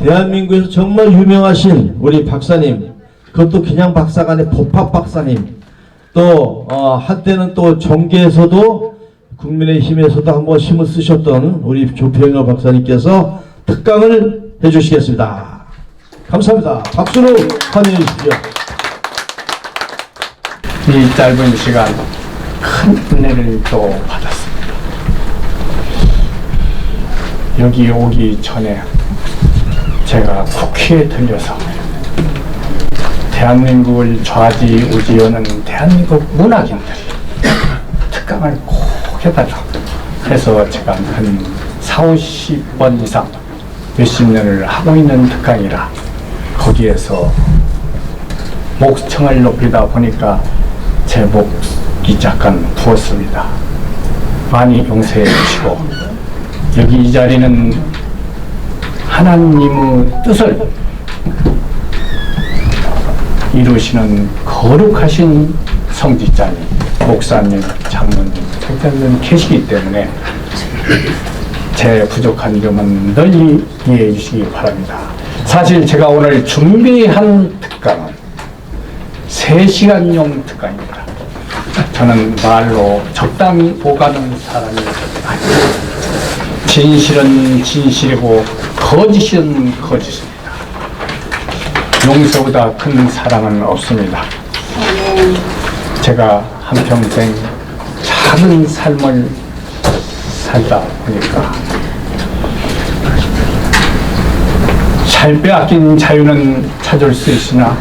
대한민국에서 정말 유명하신 우리 박사님, 그것도 그냥 박사가 아니라 법학 박사님, 또 한때는 또 정계에서도 국민의힘에서도 한번 힘을 쓰셨던 우리 조평열 박사님께서 특강을 해주시겠습니다. 감사합니다. 박수로 환영해 주십시오. 이 짧은 시간 큰 은혜를 또 받았습니다. 여기 오기 전에 제가 국회에 들려서 대한민국을 좌지우지하는 대한민국 문학인들이 특강을 꼭 해달라고 해서 제가 한 40-50번 이상 몇십 년을 하고 있는 특강이라 거기에서 목청을 높이다 보니까 제 목이 잠깐 부었습니다. 많이 용서해 주시고 여기 이 자리는 하나님의 뜻을 이루시는 거룩하신 성직자님, 목사님, 장로님, 특별히 계시기 때문에 제 부족한 점은 널리 이해해 주시기 바랍니다. 사실 제가 오늘 준비한 특강은 3시간용 특강입니다. 저는 말로 적당히 오가는 사람이 아닙니다. 진실은 진실이고 거짓은 거짓입니다. 용서보다 큰 사랑은 없습니다. 제가 한평생 작은 삶을 살다 보니까 잘 빼앗긴 자유는 찾을 수 있으나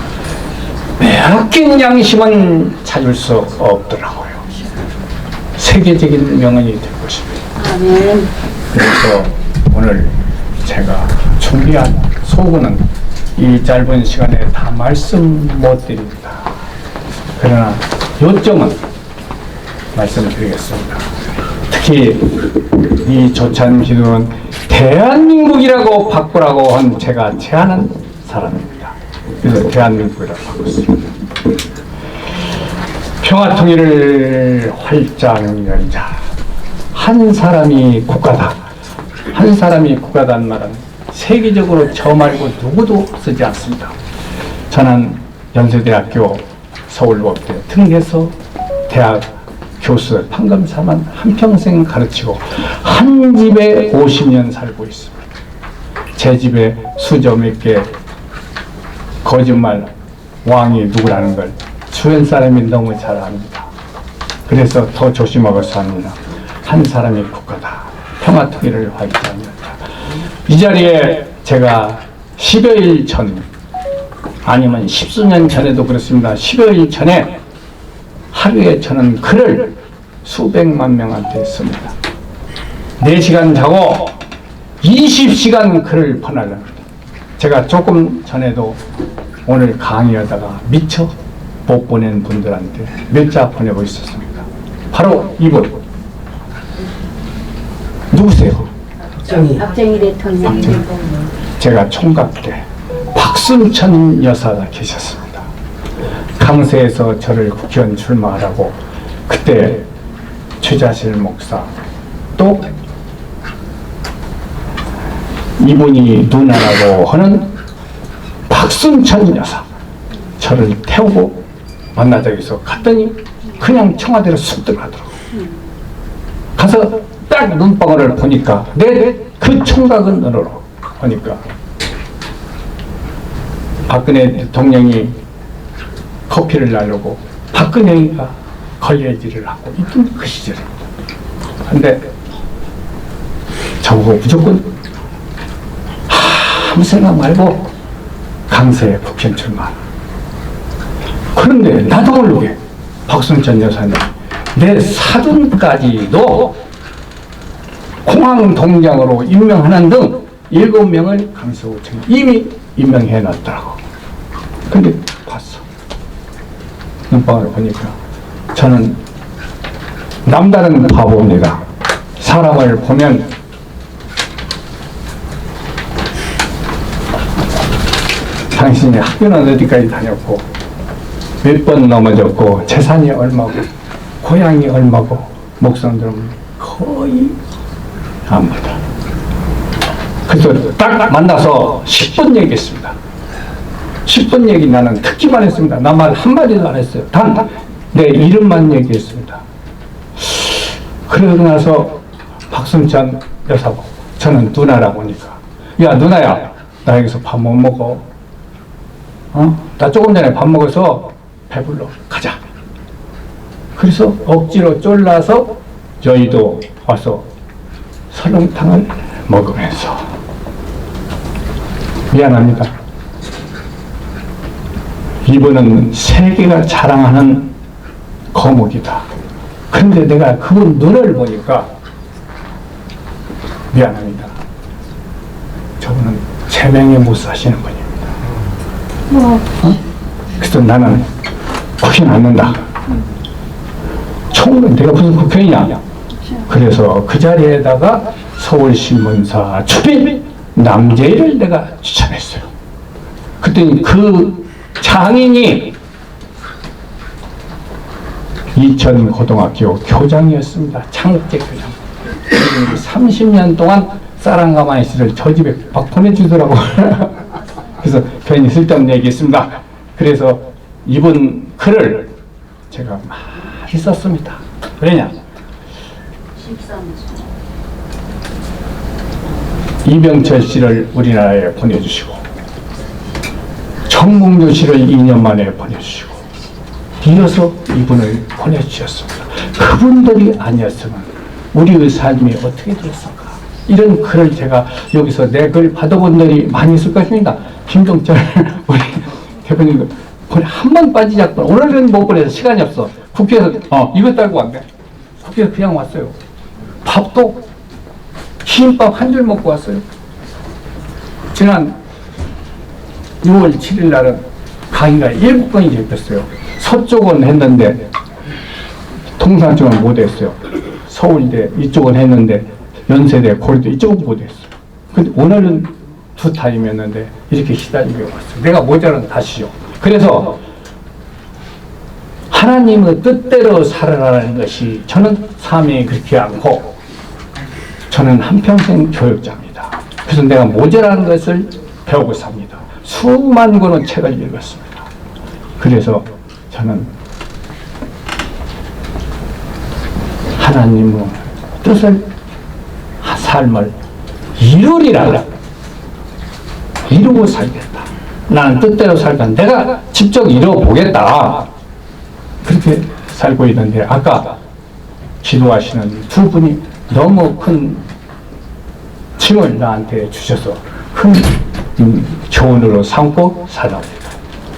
빼앗긴 양심은 찾을 수 없더라고요. 세계적인 명언이 될 것입니다. 그래서 오늘 제가 준비한 소구는 이 짧은 시간에 다 말씀 못 드립니다. 그러나 요점은 말씀드리겠습니다. 특히 이 조찬 기도는 대한민국이라고 바꾸라고 한 제가 제안한 사람입니다. 그래서 대한민국이라고 바꿨습니다. 평화통일을 활짝 열자. 한 사람이 국가다. 한 사람이 국가다는 말은 세계적으로 저 말고 누구도 쓰지 않습니다. 저는 연세대학교 서울법대 등에서 대학 교수 판검사만 한평생 가르치고 한 집에 50년 살고 있습니다. 제 집에 수저 몇 개 거짓말 왕이 누구라는 걸 주변 사람이 너무 잘 압니다. 그래서 더 조심하고서 합니다. 한 사람이 국가다. 평화통일을 활동합니다. 이 자리에 제가 10여일 전 아니면 10수년 전에도 그렇습니다. 10여일 전에 하루에 저는 글을 수백만 명한테 씁니다. 4시간 자고 20시간 글을 보내랍니다. 제가 조금 전에도 오늘 강의하다가 미처 못 보낸 분들한테 몇 자 보내고 있었습니다. 바로 이분 누구세요? 박정희 대통령. 제가 총각 때 박순천 여사가 계셨습니다. 강서에서 저를 국회의원 출마하라고 그때 최자실 목사 또 이분이 누나라고 하는 박순천 여사 저를 태우고 만나자고 해서 갔더니 그냥 청와대로 쑥 들어가더라고요. 가서 딱 눈방울을 보니까 그 총각은 너로 보니까 박근혜 대통령이 커피를 나르고 박근혜가 걸레질을 하고 있던 그 시절입니다. 근데 저보고 무조건 아무 생각 말고 강서에 국회의원 출마. 그런데 나도 모르게 박순천 여사님 내 사돈까지도 공항동장으로 임명하는 등 7명을 강서구청에 이미 임명해 놨더라고. 근데 봤어. 눈방울을 보니까 저는 남다른 바보입니다. 사람을 보면 당신이 학교는 어디까지 다녔고 몇 번 넘어졌고 재산이 얼마고 고향이 얼마고 목사님들은 거의 압니다. 그래서 딱 만나서 10분 얘기했습니다. 10분 얘기 나는 듣기만 했습니다. 나 말 한마디도 안 했어요. 단 내 이름만 얘기했습니다. 그러고 나서 박승찬 여사고, 저는 누나라고 하니까, 야 누나야, 나 여기서 밥 못 먹어. 나 조금 전에 밥 먹어서 배불러. 가자. 그래서 억지로 쫄라서 저희도 와서 설렁탕을 먹으면서, 미안합니다. 이분은 세계가 자랑하는 거목이다. 그런데 내가 그분 눈을 보니까 미안합니다. 저분은 제명에 못 사시는 분입니다. 그래서 나는 국회는 않는다. 총은 내가 무슨 국회의냐. 그래서 그 자리에다가 서울신문사 출입 남재일을 내가 추천했어요. 그랬더니 그 장인이 이천고등학교 교장이었습니다. 창제 교장. 30년 동안 쌀한가마니 씨를 저 집에 막 보내주더라고. 그래서 괜히 쓸데없는 얘기했습니다. 그래서 이분 글을 제가 많이 썼습니다. 왜냐? 이병철 씨를 우리나라에 보내주시고, 정몽주 씨를 2년 만에 보내주시고, 이어서 이분을 보내주셨습니다. 그분들이 아니었으면 우리의 삶이 어떻게 되었을까? 이런 글을 제가 여기서 내 글 받아본 분들이 많이 있을 것입니다. 김종철 우리 대표님 한 번 빠지지 않고, 오늘은 못 보내서 시간이 없어. 국회에서 이거 딸고 왔네. 국회에서 그냥 왔어요. 밥도 흰밥 한 줄 먹고 왔어요. 지난 6월 7일 날은 강의가 7번이 잡혔어요. 서쪽은 했는데 통상 쪽은 못했어요. 서울대 이쪽은 했는데 연세대 고려대 이쪽은 못했어요. 근데 오늘은 2타임이었는데 이렇게 시달리고 왔어요. 내가 모자란 탓이죠. 그래서 하나님의 뜻대로 살아라는 것이, 저는 사명이 그렇게 않고 저는 한평생 교육자입니다. 그래서 내가 모자라는 것을 배우고 삽니다. 수만 권의 책을 읽었습니다. 그래서 저는 하나님의 뜻을, 삶을 이루고 살겠다. 나는 뜻대로 살다. 내가 직접 이뤄보겠다. 그렇게 살고 있는데, 아까 기도하시는 두 분이 너무 큰 힘을 나한테 주셔서 큰 교훈으로 삼고 살아옵니다.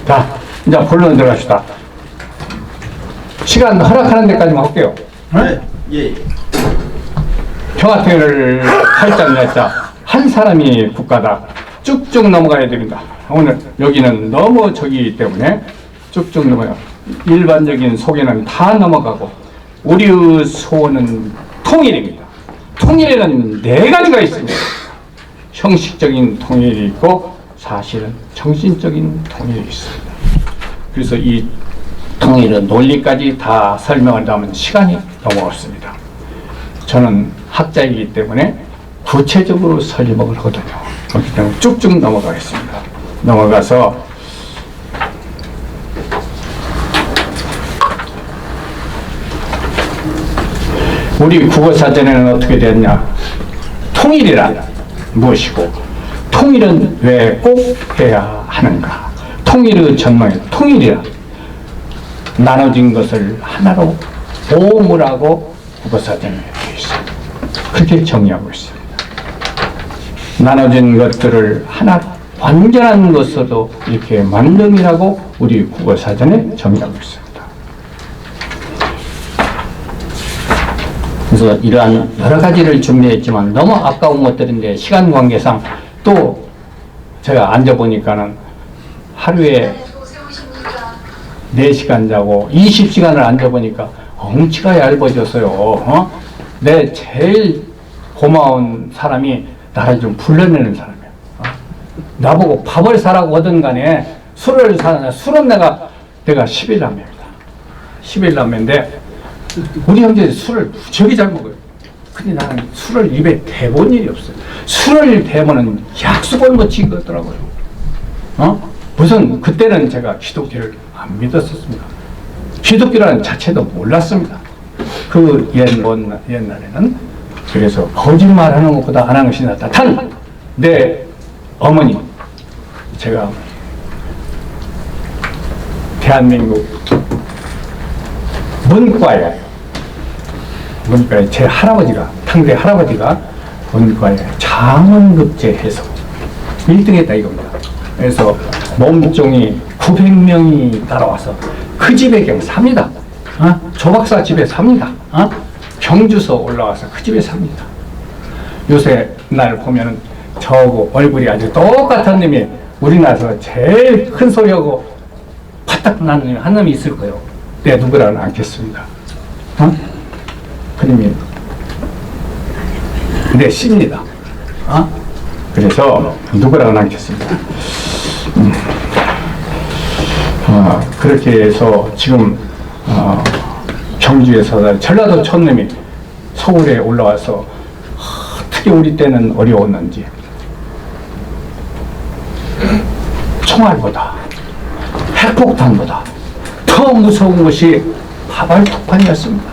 자, 이제 본론 들어갑시다. 시간 허락하는 데까지만 할게요. 네. 예. 평화통일을 활짝 냈자 한 사람이 국가다. 쭉쭉 넘어가야 됩니다. 오늘 여기는 너무 저기이기 때문에 쭉쭉 넘어가요. 일반적인 소개는 다 넘어가고, 우리의 소원은 통일입니다. 통일에는 4가지가 있습니다. 형식적인 통일이 있고, 사실은 정신적인 통일이 있습니다. 그래서 이 통일의 논리까지 다 설명을 하면 시간이 너무 없습니다. 저는 학자이기 때문에 구체적으로 설명을 하거든요. 그렇기 때문에 쭉쭉 넘어가겠습니다. 넘어가서 우리 국어사전에는 어떻게 되었냐? 통일이란 무엇이고, 통일은 왜 꼭 해야 하는가? 통일의 전망이, 통일이란 나눠진 것을 하나로 보물하고 국어사전에 되어 있습니다. 그렇게 정의하고 있습니다. 나눠진 것들을 하나 완전한 것으로 이렇게 만듦이라고 우리 국어사전에 정의하고 있습니다. 그래서 이러한 여러 가지를 준비했지만 너무 아까운 것들인데 시간 관계상 또 제가 앉아보니까는 하루에 4시간 자고 20시간을 앉아보니까 엉치가 얇아졌어요. 내 제일 고마운 사람이 나를 좀 불러내는 사람이야. 나보고 밥을 사라고 하든 간에 술을 사느냐, 술은 내가 11남매입니다. 11남매인데 우리 형제 술을 무지하게 잘 먹어요. 근데 나는 술을 입에 대본 일이 없어요. 술을 대보는 약속을 못 지켰더라고요. 무슨 그때는 제가 기독교를 안 믿었었습니다. 기독교라는 자체도 몰랐습니다. 그 옛날에는. 그래서 거짓말하는 것보다 안 하는 것이 낫다. 단 내 어머니, 제가 대한민국 문과에 제 할아버지가, 당대 할아버지가 문과에 장원급제 해서 1등 했다 이겁니다. 그래서 몸종이 900명이 따라와서 그 집에 그냥 삽니다. 조박사 집에 삽니다. 경주서 올라와서 그 집에 삽니다. 요새 날 보면은 저하고 얼굴이 아주 똑같은 놈이 우리나라에서 제일 큰 소리하고 파딱 나는 놈이 한 놈이 있을 거예요. 내 누구라는 않겠습니다. 그 놈이 내 씨입니다. 그래서 누구라는 않겠습니다. 그렇게 해서 지금 경주에서 전라도 촌놈이 서울에 올라와서 어떻게 우리 때는 어려웠는지 총알보다 핵폭탄보다 더 무서운 것이 파발폭탄이었습니다.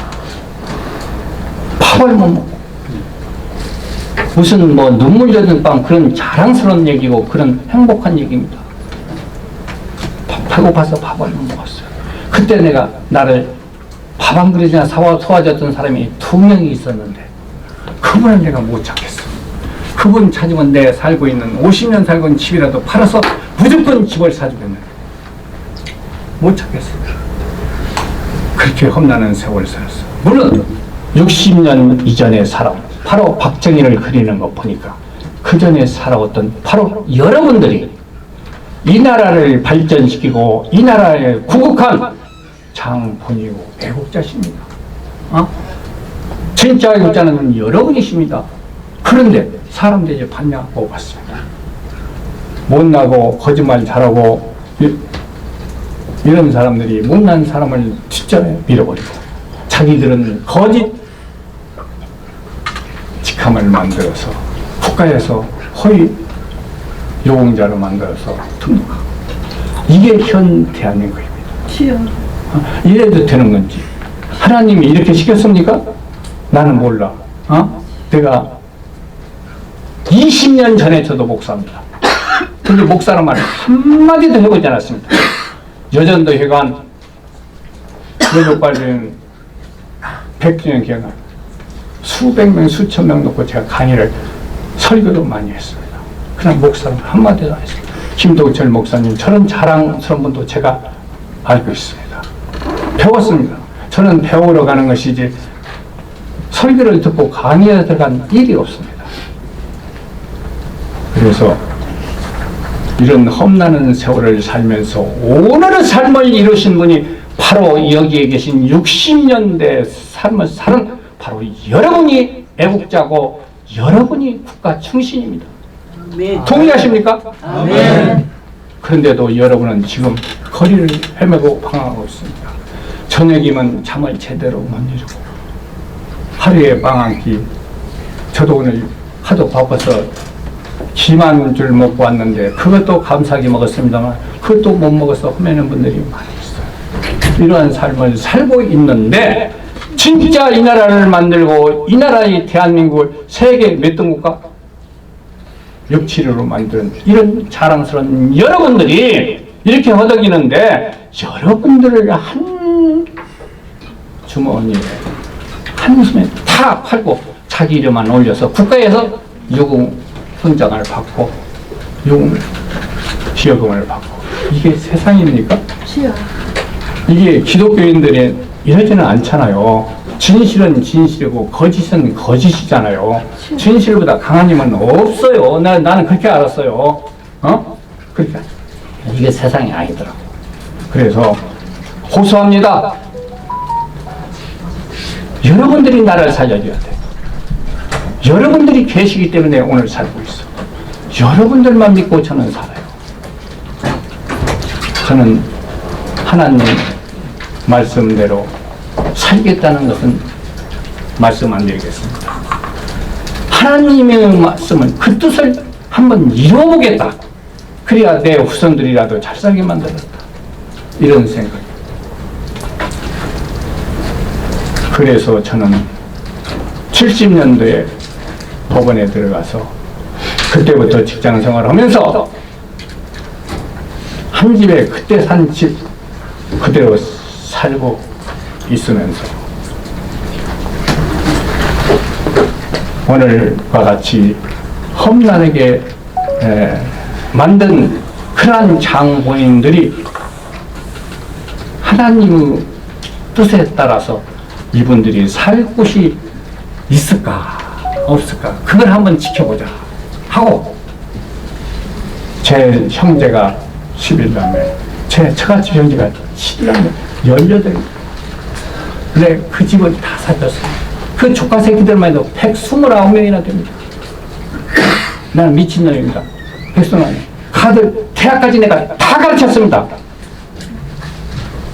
밥을 못 먹고 무슨 뭐 눈물 젖은 빵 그런 자랑스러운 얘기고 그런 행복한 얘기입니다. 배고파서 밥을 못 먹었어요. 그때 내가 나를 밥 한 그릇이나 소화줬던 사람이 2명이 있었는데 그분을 내가 못 찾겠어. 그분 찾으면 내 살고 있는 50년 살고 있는 집이라도 팔아서 무조건 집을 사주겠는데 못 찾겠어. 그렇게 험난한 세월을 살았어. 물론 60년 이전의 사람, 바로 박정희를 그리는 거 보니까 그 전에 살아왔던 바로 여러분들이 이 나라를 발전시키고 이 나라에 구국한 장본이고 애국자십니다. 진짜 애국자는 여러분이십니다. 그런데 사람들이 봤냐? 못 봤습니다. 못나고 거짓말 잘하고 이런 사람들이 못난 사람을 뒷전에 밀어버리고 자기들은 거짓 직함을 만들어서 국가에서 허위 요공자로 만들어서 등록하고 이게 현 대한민국입니다. 이래도 되는 건지 하나님이 이렇게 시켰습니까? 나는 몰라. 내가 20년 전에 저도 목사입니다. 근데 목사란 말을 한마디도 해보지 않았습니다. 여전도 회관 여족발전 100주년 기념 수백 명 수천 명 놓고 제가 강의를 설교도 많이 했습니다. 그냥 목사는 한마디도 안 했습니다. 김동철 목사님 저런 자랑스러운 분도 제가 알고 있습니다. 배웠습니다. 저는 배우러 가는 것이지 설교를 듣고 강의에 들어간 일이 없습니다. 그래서 이런 험난한 세월을 살면서 오늘의 삶을 이루신 분이 바로 여기에 계신 60년대 삶을 사는 바로 여러분이 애국자고 여러분이 국가 충신입니다. 아멘. 동의하십니까? 아멘. 그런데도 여러분은 지금 거리를 헤매고 방황하고 있습니다. 저녁이면 잠을 제대로 못 이루고 하루에 방황기 저도 오늘 하도 바빠서 김한 줄 먹고 왔는데 그것도 감사하게 먹었습니다만 그것도 못 먹어서 헤매는 분들이 많이 있어요. 이러한 삶을 살고 있는데 진짜 이 나라를 만들고 이 나라의 대한민국을 세계 몇 등 국가? 6, 7위로 만든 이런 자랑스러운 여러분들이 이렇게 허덕이는데 여러분들을 한 주머니에 한숨에 다 팔고 자기 이름만 올려서 국가에서 유공 훈장을 받고 유공 기여금을 받고 이게 세상입니까? 이게 기독교인들이 이러지는 않잖아요. 진실은 진실이고 거짓은 거짓이잖아요. 진실보다 강한 힘은 없어요. 나는 그렇게 알았어요. 그러니까 이게 세상이 아니더라고. 그래서 호소합니다. 여러분들이 나라를 살려줘야 돼. 여러분들이 계시기 때문에 오늘 살고 있어. 여러분들만 믿고 저는 살아요. 저는 하나님 말씀대로 살겠다는 것은 말씀 안 드리겠습니다. 하나님의 말씀은 그 뜻을 한번 이루어보겠다. 그래야 내 후손들이라도 잘 살게 만들었다. 이런 생각. 그래서 저는 70년도에 법원에 들어가서 그때부터 직장 생활을 하면서 한 집에 그때 산 집 그대로 살고 있으면서 오늘과 같이 험난하게 만든 흔한 장본인들이 하나님의 뜻에 따라서 이분들이 살 곳이 있을까 없을까 그걸 한번 지켜보자 하고 제 형제가 11남매 제 처갓집 형제가 11남매 18명 근데 그 집을 다 살렸어요. 그 조카 새끼들만 해도 129명이나 됩니다. 나는 미친놈입니다. 백성아니 가들 대학까지 내가 다 가르쳤습니다.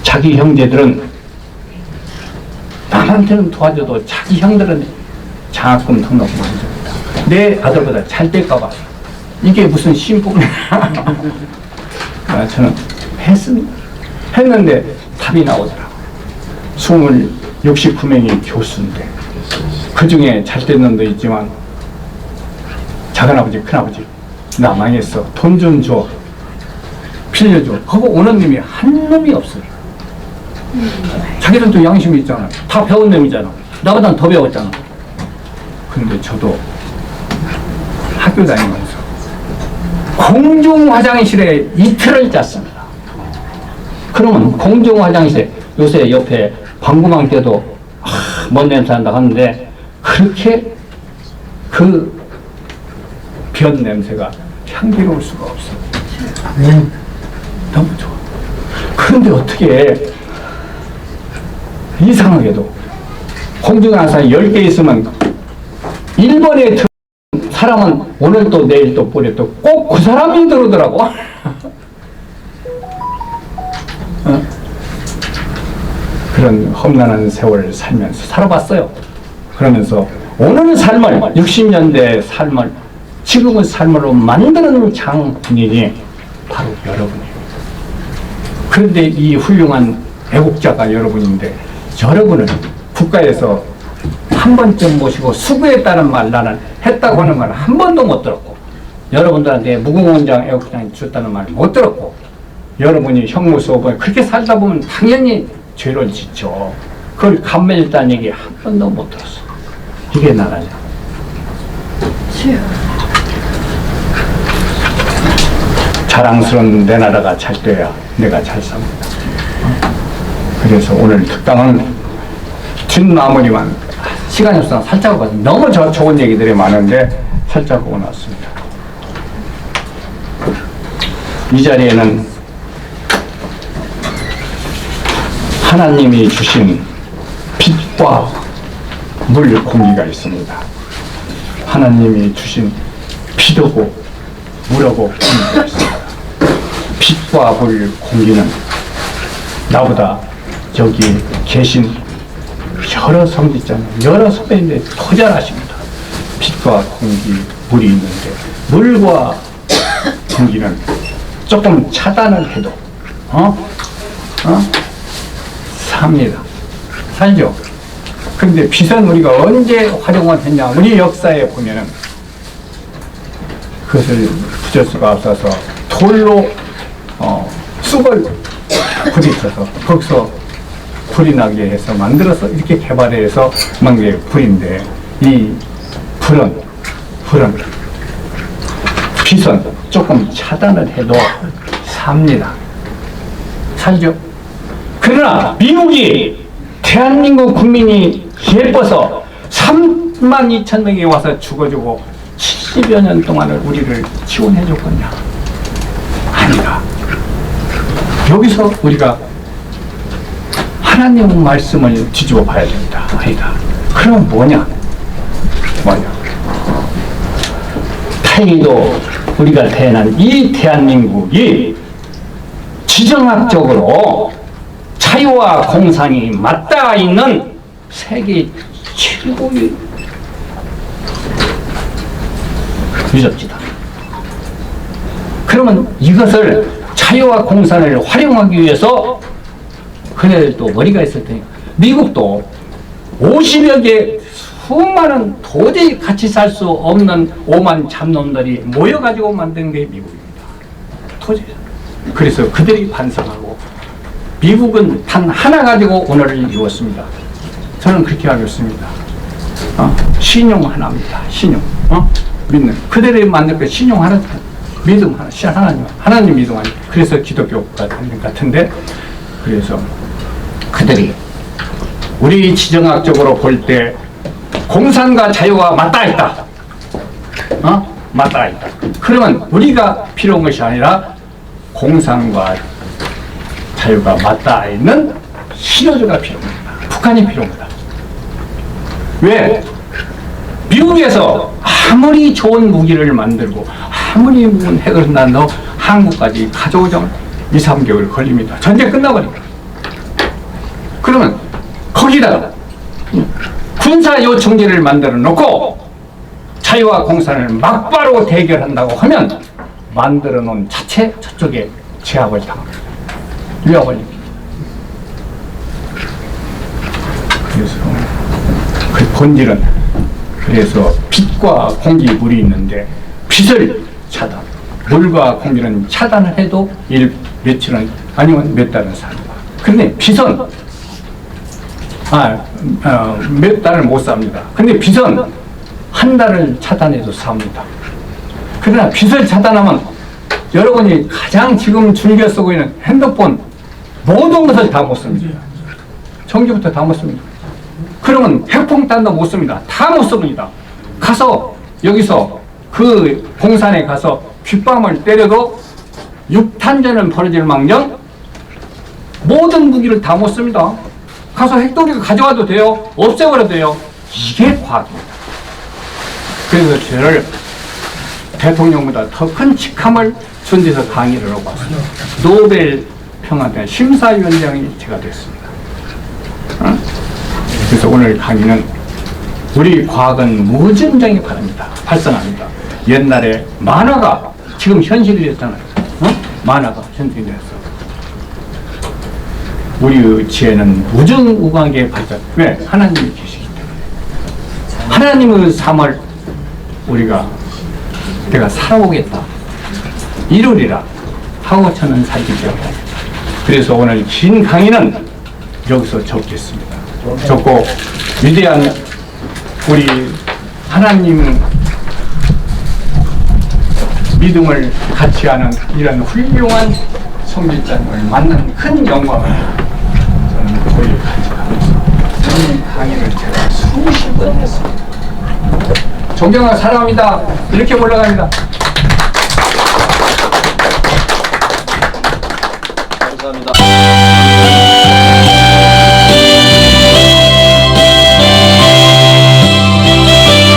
자기 형제들은 남한테는 도와줘도 자기 형들은 장학금 등록 못 해줍니다. 내 아들보다 잘 될까봐 이게 무슨 신분이야. 저는 했습니다. 했는데 답이 나오더라고. 69명이 교수인데 그 중에 잘 된 놈도 있지만 작은아버지 큰아버지 나 망했어 돈 좀 줘 빌려줘 그거 오는 놈이 한 놈이 없어요. 자기들도 양심이 있잖아. 다 배운 놈이잖아. 나보다는 더 배웠잖아. 그런데 저도 학교 다니면서 공중 화장실에 이틀을 잤습니다. 그러면 공중 화장실에 요새 옆에 방구만 껴도 뭔 냄새 난다 하는데 그렇게 그 변 냄새가 향기로울 수가 없어. 너무 좋아. 그런데 어떻게 이상하게도 공중에 한 사람이 10개 있으면 1번에 들어온 사람은 오늘 또 내일 또 모레 또 꼭 그 사람이 들어오더라고. 그런 험난한 세월을 살면서 살아봤어요. 그러면서 오늘 삶을 60년대의 삶을 지금의 삶으로 만드는 장본인이 바로 여러분이에요. 그런데 이 훌륭한 애국자가 여러분인데 여러분은 국가에서 한 번쯤 모시고 수고했다는 말 나는 했다고 하는 말 한 번도 못 들었고 여러분들한테 무궁원장 애국장이 줬다는 말 못 들었고 여러분이 형무소부에 그렇게 살다 보면 당연히 죄를 짓죠. 그걸 감매했다는 얘기 한 번도 못 들었어. 이게 나라냐. 자랑스러운 내 나라가 잘 돼야 내가 잘 삽니다. 그래서 오늘 특강은 뒷마무리만 시간이 없어서 살짝 하고 너무 좋은 얘기들이 많은데 살짝 하고 나왔습니다. 이 자리에는 하나님이 주신 빛과 물, 공기가 있습니다. 하나님이 주신 빛하고 물하고 공기가 있습니다. 빛과 물, 공기는 나보다 여기 계신 여러 성직자는 여러 선배인데 더 잘하십니다. 빛과 공기, 물이 있는데 물과 공기는 조금 차단을 해도 삽니다. 살죠. 그런데 빛은 우리가 언제 활용을 했냐. 우리 역사에 보면은 그것을 부질 수가 없어서 돌로 쑥을 부딪혀서 거기서 불이 나게 해서 만들어서 이렇게 개발해서 만든 게 불인데 이 불은 빛은 조금 차단을 해도 삽니다. 살죠. 그러나 미국이 대한민국 국민이 예뻐서 32,000명이 와서 죽어주고 70여 년 동안을 우리를 지원해줬거냐? 아니다. 여기서 우리가 하나님의 말씀을 뒤집어 봐야 됩니다. 아니다. 그럼 뭐냐? 다행히도 우리가 태어난 이 대한민국이 지정학적으로 자유와 공산이 맞닿아 있는 세계 최고의 늦었지다. 그러면 이것을 자유와 공산을 활용하기 위해서 그네들도 머리가 있을 테니까 미국도 50여 개 수많은 도저히 같이 살 수 없는 오만 잡놈들이 모여가지고 만든 게 미국입니다. 도저히. 그래서 그들이 반성하고 미국은 단 하나 가지고 오늘을 이루었습니다. 저는 그렇게 하겠습니다. 신용 하나입니다. 신용. 믿는. 그들이 만든 그 신용 하나, 믿음 하나, 하나님 믿음 아니. 그래서 기독교가 된 것 같은데, 그래서 그들이 우리 지정학적으로 볼 때 공산과 자유가 맞닿아 있다. 맞닿아 있다. 그러면 우리가 필요한 것이 아니라 공산과 자유가 맞닿아 있는 신호주가 필요합니다. 북한이 필요합니다. 왜? 미국에서 아무리 좋은 무기를 만들고 아무리 무슨 핵을 너 한국까지 가져오자면 2, 3개월 걸립니다. 전쟁 끝나버립니다. 그러면 거기다가 군사 요청지를 만들어 놓고 자유와 공산을 막바로 대결한다고 하면 만들어 놓은 자체 저쪽에 제압을 당합니다. 위협을 입니다. 그래서 그 본질은 그래서 빛과 공기, 물이 있는데 빛을 차단, 물과 공기는 차단을 해도 며칠은 아니면 몇 달은 삽니다. 근데 빛은 몇 달을 못 삽니다. 근데 빛은 한 달을 차단해도 삽니다. 그러나 빛을 차단하면 여러분이 가장 지금 즐겨 쓰고 있는 핸드폰 모든 것을 다 못 씁니다. 전기부터 다 못 씁니다. 그러면 핵폭탄도 못 씁니다. 다 못 씁니다. 가서 여기서 그 공산에 가서 귓밤을 때려도 육탄전은 벌어질 망정 모든 무기를 다 못 씁니다. 가서 핵도리를 가져와도 돼요. 없애버려도 돼요. 이게 과학입니다. 그래서 저를 대통령보다 더 큰 직함을 준 데서 강의를 하고 왔습니다. 노벨 평화대 심사위원장이 제가 됐습니다. 그래서 오늘 강의는 우리 과학은 무진장이 바랍니다. 발전합니다. 옛날에 만화가 지금 현실이 됐잖아요. 만화가 현실이 됐어. 우리의 지혜는 무궁무진하게 발전. 왜? 하나님이 계시기 때문에. 하나님의 삶을 우리가 내가 살아보겠다. 이루리라 하고 저는 살기 때문에. 그래서 오늘 긴 강의는 여기서 접겠습니다. 접고 위대한 우리 하나님 믿음을 같이 하는 이런 훌륭한 성직자님을 만나는 큰 영광을 저는 거의 같이 하고 있습니다. 이 강의를 제가 수십 번 했습니다. 존경하고 사랑합니다. 이렇게 올라갑니다. 감사합니다.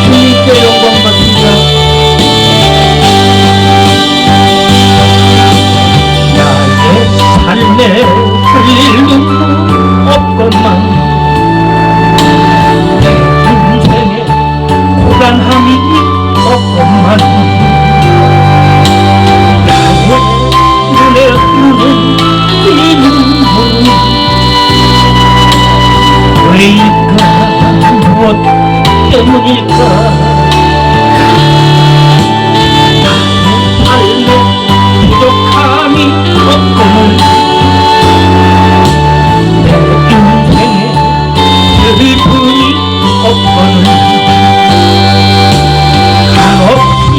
주님께 영광 받습니다. 나의 삶에 흘릴 눈물 없건만 내 인생에 고단함이 없건만 나의 눈에 흐르는 이 눈물은 왜일까 무엇 때문일까 나의 삶에 부족함이 없거늘 내 인생에 슬픔이 없거늘 한없이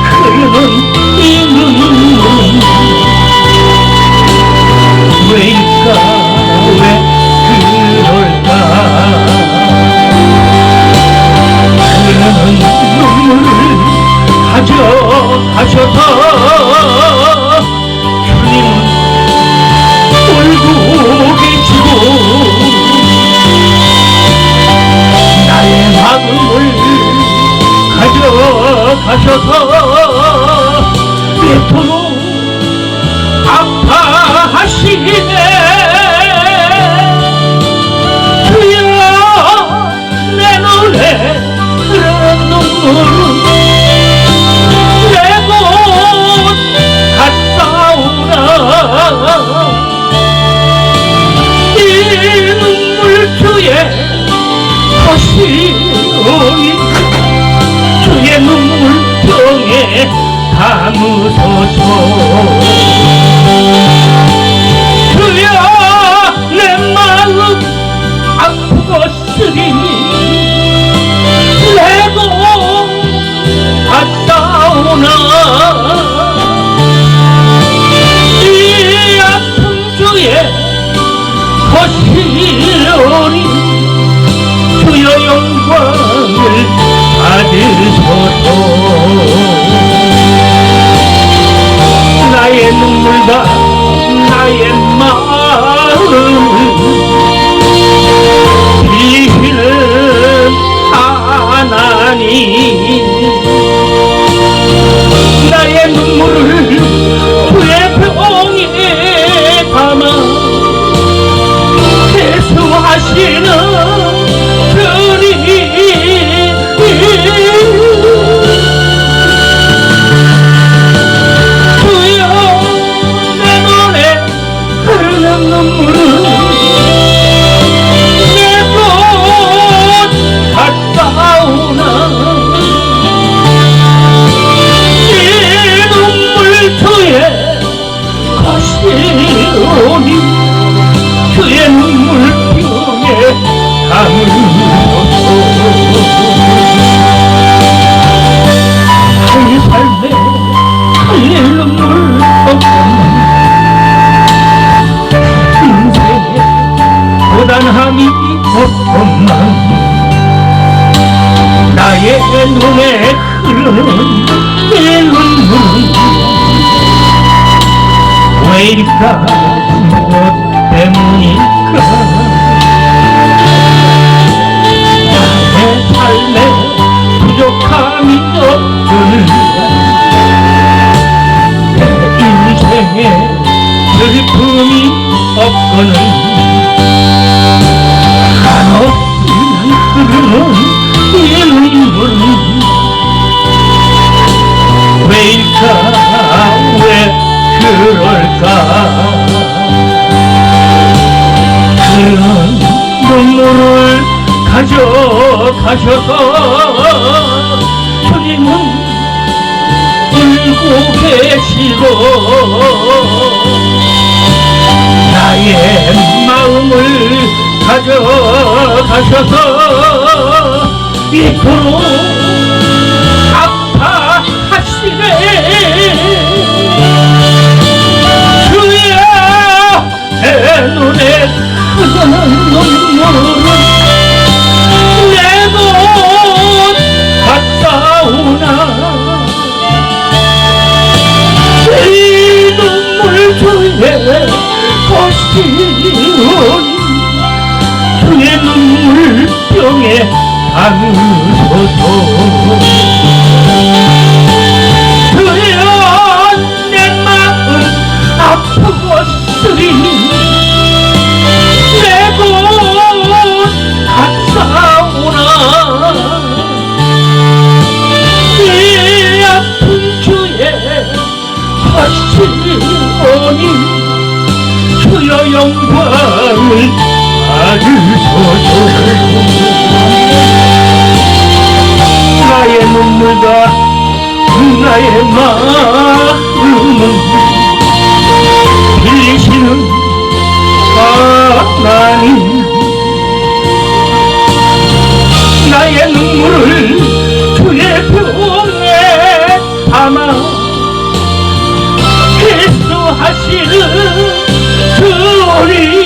흐르는 이 눈물은 왜일까 왜 그럴까 흐르는 눈물을 가져가셔서 주님은 울고 계시고 나의 마음을 가져가셔서 내토록 아파하시네. 주여 내 눈에 흐르는 눈물은 눈에 흐르는 내 눈물은 왜일까 무엇 때문일까 나의 삶에 부족함이 없거늘 내 인생에 슬픔이 없거늘 한없이 흐르는 이 눈물은 왜일까 왜 그럴까 그런 눈물을 가져가셔서 주님은 울고 계시고 나의 마음을 가져가셔서 이토록 아파하시네 주야 내 눈에 흐르는 눈물은 내 돈 같사오나 이 눈물 주에 거시온 주의 눈물병에 담으소서 주여 내 마음 아프고 쓰리니 내 돈 같사오나 이 아픈 주의 거시오니 주여 영광을 받으소서 나의 눈물과 나의 마음은 빌리시는 하나님 나의 눈물을 주의 병에 담아 필수하시는 주님